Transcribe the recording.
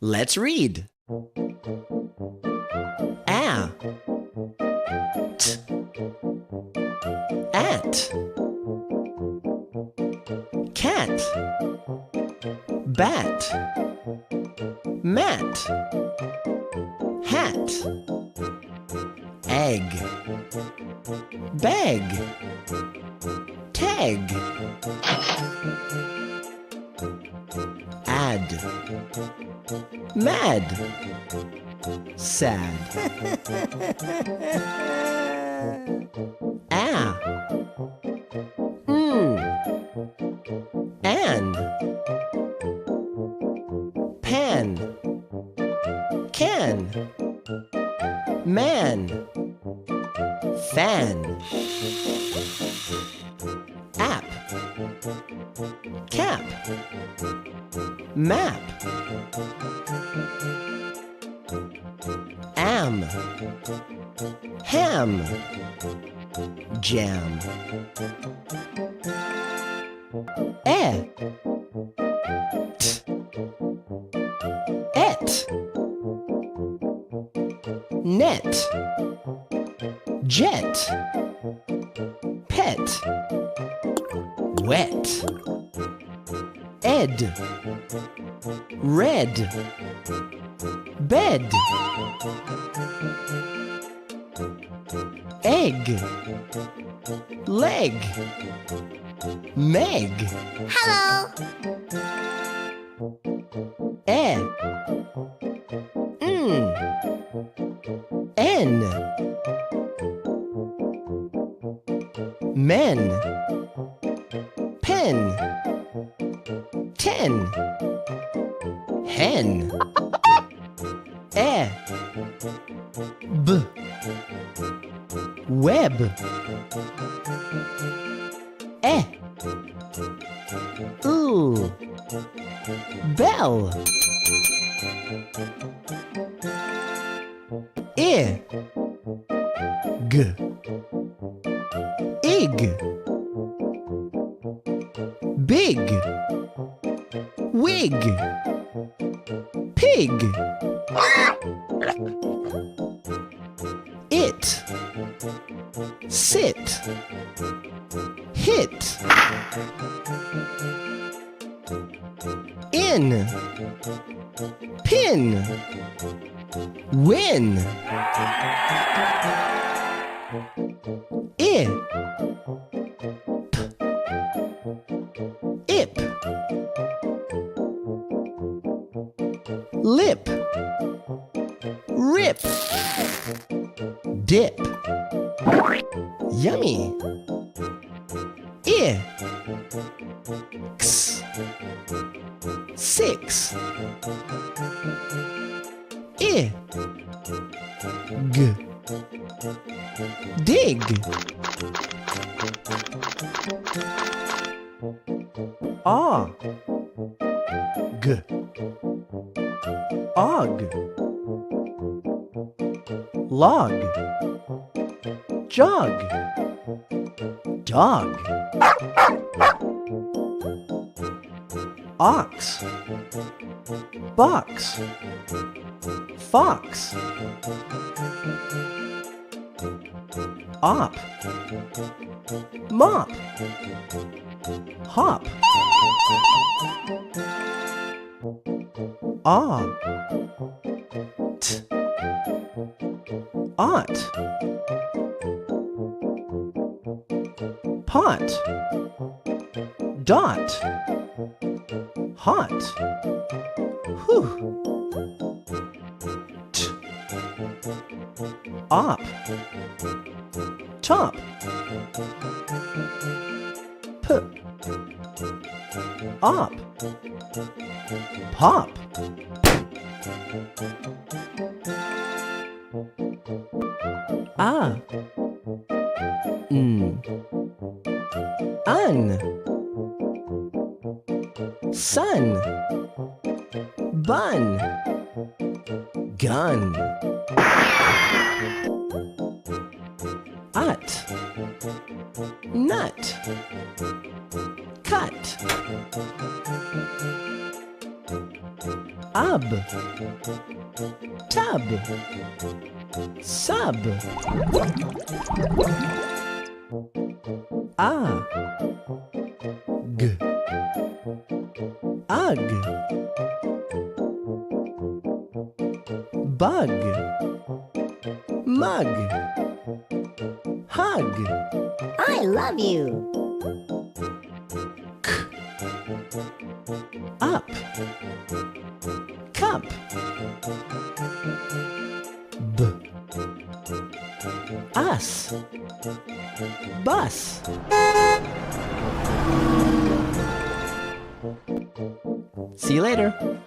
Let's read. A, t, at, cat, bat, mat, hat, egg, bag, tag, add, mad, sad. A, an, pan, can, man, fan, app, cap, map, am, ham, jam, t, et, net, jet, pet, wet, ed, red, bed, egg, leg, meg. Hello. N, men, pen, ten, hen, b, web, ooh, bell, g, ig, big, wig, pig, it, sit, hit, in, pin, win, ip, lip, rip, dip, yummy, x, six, g, dig, g, og, log, jog, dog, ox, box, fox, op, mop, hop, t, ought, pot, dot, hot, whew, t, op, top, p, op, pop, un, sun, bun, gun, ut, nut, cut, Ub. Tub. Sub. Ah. G. Ugg. Bug. Mug. Hug. I love you. Up. Cup. B. Us. Bus. See you later.